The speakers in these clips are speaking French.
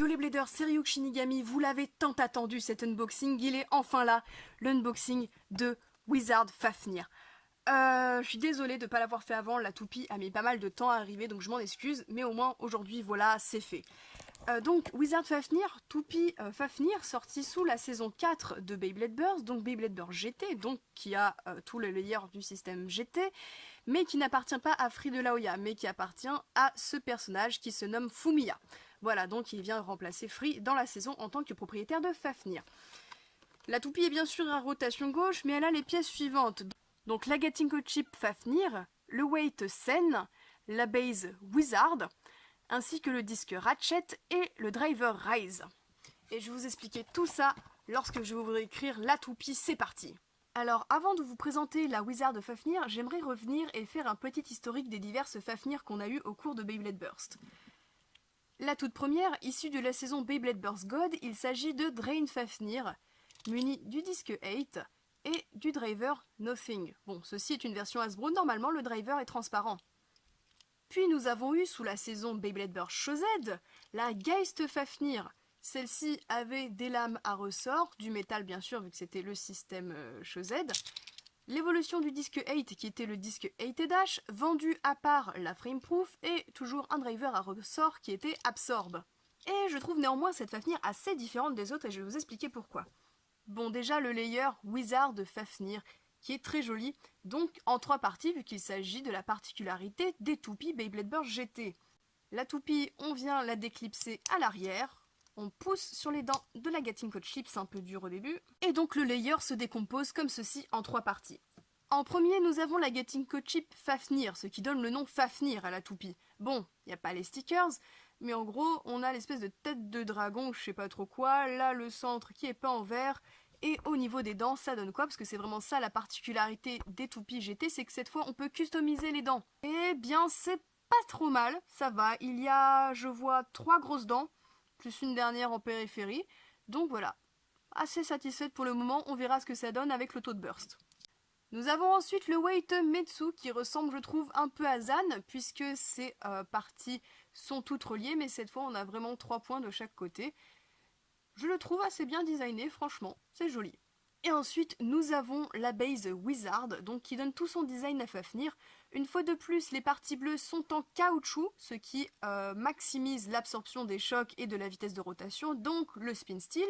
Yo les Bladers, c'est Ryuk Shinigami, vous l'avez tant attendu cet unboxing, il est enfin là, l'unboxing de Wizard Fafnir. Je suis désolée de ne pas l'avoir fait avant, la toupie a mis pas mal de temps à arriver donc je m'en excuse, mais au moins aujourd'hui voilà, c'est fait. Donc Wizard Fafnir, toupie Fafnir, sorti sous la saison 4 de Beyblade Burst, donc Beyblade Burst GT, donc qui a tous les layers du système GT, mais qui n'appartient pas à Free de Laoya, mais qui appartient à ce personnage qui se nomme Fumiya. Voilà, donc il vient remplacer Free dans la saison en tant que propriétaire de Fafnir. La toupie est bien sûr à rotation gauche, mais elle a les pièces suivantes. Donc la Gatinko Chip Fafnir, le Weight Sen, la base Wizard, ainsi que le disque Ratchet et le driver Rise. Et je vais vous expliquer tout ça lorsque je vais vous écrire la toupie, c'est parti. Alors avant de vous présenter la Wizard de Fafnir, j'aimerais revenir et faire un petit historique des diverses Fafnir qu'on a eu au cours de Beyblade Burst. La toute première, issue de la saison Beyblade Burst God, il s'agit de Drain Fafnir, muni du disque 8 et du driver Nothing. Bon, ceci est une version Hasbro, normalement le driver est transparent. Puis nous avons eu sous la saison Beyblade Burst Shozed, la Geist Fafnir. Celle-ci avait des lames à ressort, du métal bien sûr vu que c'était le système Shozed. L'évolution du disque 8 qui était le disque 8 Dash, vendu à part la Frameproof et toujours un driver à ressort qui était Absorb. Et je trouve néanmoins cette Fafnir assez différente des autres et je vais vous expliquer pourquoi. Bon, déjà le layer Wizard de Fafnir qui est très joli, donc en 3 parties vu qu'il s'agit de la particularité des toupies Beyblade Burst GT. La toupie, on vient la déclipser à l'arrière, on pousse sur les dents de la Gatinko Chip, c'est un peu dur au début, et donc le layer se décompose comme ceci en 3 parties. En premier, nous avons la Gatinko Chip Fafnir, ce qui donne le nom Fafnir à la toupie. Bon, il n'y a pas les stickers, mais en gros, on a l'espèce de tête de dragon, ou je sais pas trop quoi, là le centre qui est peint en vert, et au niveau des dents, ça donne quoi? Parce que c'est vraiment ça la particularité des toupies GT, c'est que cette fois on peut customiser les dents. Eh bien, c'est pas trop mal, ça va. Il y a, je vois, 3 grosses dents, plus une dernière en périphérie. Donc voilà, assez satisfaite pour le moment, on verra ce que ça donne avec le taux de burst. Nous avons ensuite le Weight Metsu qui ressemble, je trouve, un peu à Zan, puisque ces parties sont toutes reliées, mais cette fois on a vraiment 3 points de chaque côté. Je le trouve assez bien designé, franchement, c'est joli. Et ensuite, nous avons la base Wizard, donc qui donne tout son design à Fafnir. Une fois de plus, les parties bleues sont en caoutchouc, ce qui maximise l'absorption des chocs et de la vitesse de rotation, donc le spin steel.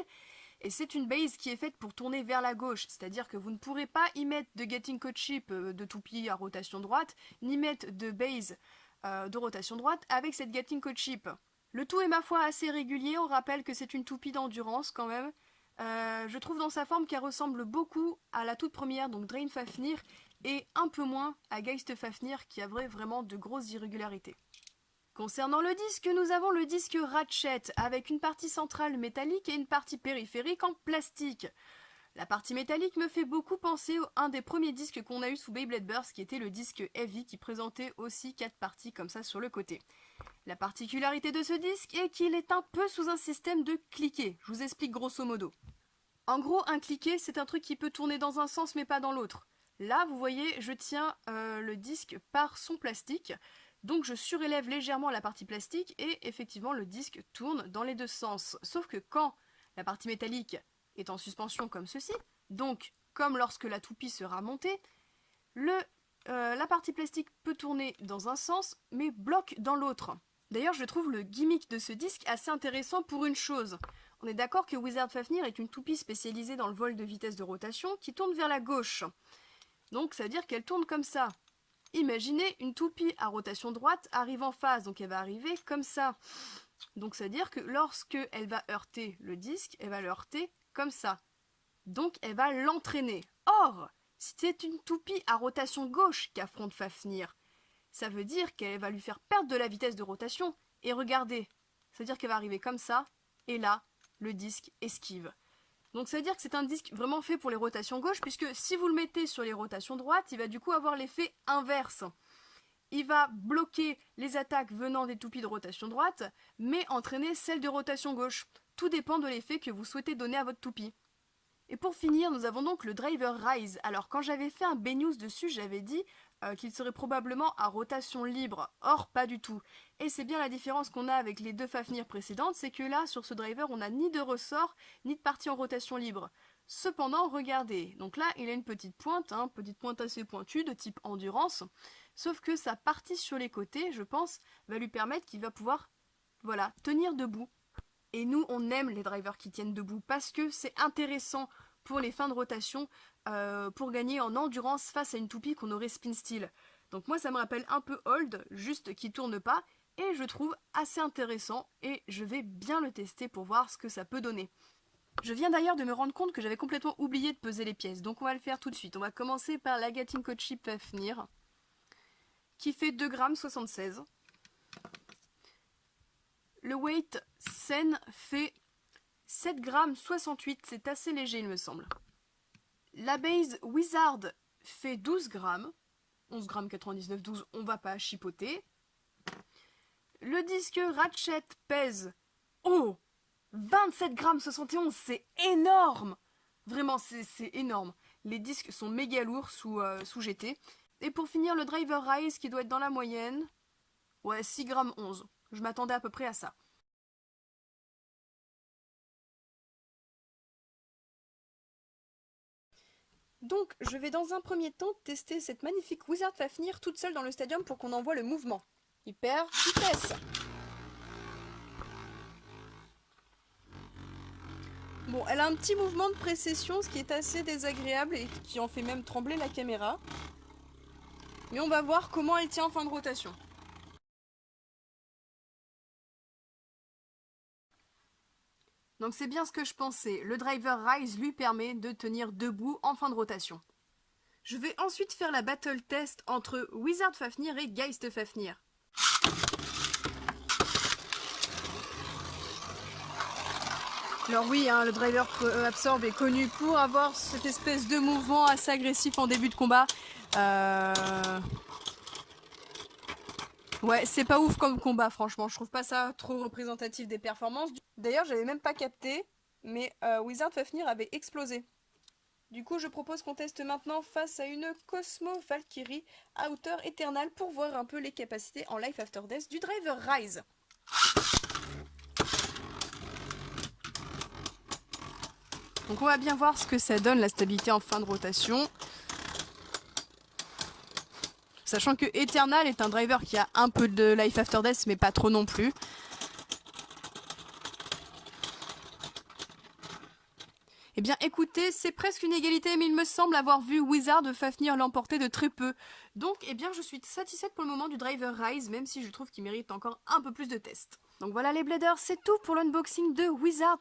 Et c'est une base qui est faite pour tourner vers la gauche, c'est-à-dire que vous ne pourrez pas y mettre de Gatinko Chip de toupie à rotation droite, ni mettre de base de rotation droite avec cette Gatinko Chip. Le tout est ma foi assez régulier, on rappelle que c'est une toupie d'endurance quand même. Je trouve dans sa forme qu'elle ressemble beaucoup à la toute première, donc Drain Fafnir, et un peu moins à Geist Fafnir qui avait vraiment de grosses irrégularités. Concernant le disque, nous avons le disque Ratchet avec une partie centrale métallique et une partie périphérique en plastique. La partie métallique me fait beaucoup penser à un des premiers disques qu'on a eu sous Beyblade Burst qui était le disque Heavy qui présentait aussi 4 parties comme ça sur le côté. La particularité de ce disque est qu'il est un peu sous un système de cliquet. Je vous explique grosso modo. En gros, un cliquet, c'est un truc qui peut tourner dans un sens mais pas dans l'autre. Là, vous voyez, je tiens le disque par son plastique. Donc je surélève légèrement la partie plastique et effectivement le disque tourne dans les deux sens. Sauf que quand la partie métallique est en suspension comme ceci, donc comme lorsque la toupie sera montée, la partie plastique peut tourner dans un sens mais bloque dans l'autre. D'ailleurs je trouve le gimmick de ce disque assez intéressant pour une chose. On est d'accord que Wizard Fafnir est une toupie spécialisée dans le vol de vitesse de rotation qui tourne vers la gauche. Donc ça veut dire qu'elle tourne comme ça. Imaginez une toupie à rotation droite arrive en phase, donc elle va arriver comme ça. Donc ça veut dire que lorsque elle va heurter le disque, elle va le heurter comme ça. Donc elle va l'entraîner. Or, si c'est une toupie à rotation gauche qu'affronte Fafnir, ça veut dire qu'elle va lui faire perdre de la vitesse de rotation. Et regardez, ça veut dire qu'elle va arriver comme ça, et là, le disque esquive. Donc ça veut dire que c'est un disque vraiment fait pour les rotations gauche, puisque si vous le mettez sur les rotations droites, il va du coup avoir l'effet inverse. Il va bloquer les attaques venant des toupies de rotation droite, mais entraîner celles de rotation gauche. Tout dépend de l'effet que vous souhaitez donner à votre toupie. Et pour finir, nous avons donc le driver Rise. Alors quand j'avais fait un B-News dessus, j'avais dit qu'il serait probablement à rotation libre. Or, pas du tout. Et c'est bien la différence qu'on a avec les deux Fafnir précédentes, c'est que là, sur ce driver, on n'a ni de ressort, ni de partie en rotation libre. Cependant, regardez, donc là, il a une petite pointe assez pointue, de type endurance, sauf que sa partie sur les côtés, je pense, va lui permettre qu'il va pouvoir, voilà, tenir debout. Et nous, on aime les drivers qui tiennent debout, parce que c'est intéressant pour les fins de rotation, pour gagner en endurance face à une toupie qu'on aurait spin steel. Donc moi, ça me rappelle un peu Hold, juste qui tourne pas, et je trouve assez intéressant, et je vais bien le tester pour voir ce que ça peut donner. Je viens d'ailleurs de me rendre compte que j'avais complètement oublié de peser les pièces, donc on va le faire tout de suite. On va commencer par la Gatinko Chip Fafnir, qui fait 2,76 g. Le weight Sen fait 7,68 g, c'est assez léger il me semble. La base Wizard fait 12 grammes, 11,99 g, 12, on va pas chipoter. Le disque Ratchet pèse, 27,71 g, c'est énorme! Vraiment, c'est énorme. Les disques sont méga lourds sous GT. Et pour finir, le Driver Rise qui doit être dans la moyenne, ouais, 6,11 g. Je m'attendais à peu près à ça. Donc, je vais dans un premier temps tester cette magnifique Wizard Fafnir toute seule dans le stadium pour qu'on en voit le mouvement. Hyper vitesse. Bon, elle a un petit mouvement de précession, ce qui est assez désagréable et qui en fait même trembler la caméra. Mais on va voir comment elle tient en fin de rotation. Donc c'est bien ce que je pensais, le Driver Rise lui permet de tenir debout en fin de rotation. Je vais ensuite faire la battle test entre Wizard Fafnir et Geist Fafnir. Alors oui, hein, le Driver Absorb est connu pour avoir cette espèce de mouvement assez agressif en début de combat. Ouais, c'est pas ouf comme combat, franchement. Je trouve pas ça trop représentatif des performances. D'ailleurs, j'avais même pas capté, mais Wizard Fafnir avait explosé. Du coup, je propose qu'on teste maintenant face à une Cosmo Valkyrie à hauteur éternelle pour voir un peu les capacités en Life After Death du Driver Rise. Donc on va bien voir ce que ça donne la stabilité en fin de rotation. Sachant que Eternal est un driver qui a un peu de Life After Death, mais pas trop non plus. Eh bien écoutez, c'est presque une égalité, mais il me semble avoir vu Wizard Fafnir l'emporter de très peu. Donc eh bien je suis satisfaite pour le moment du Driver Rise, même si je trouve qu'il mérite encore un peu plus de tests. Donc voilà les Bladers, c'est tout pour l'unboxing de Wizard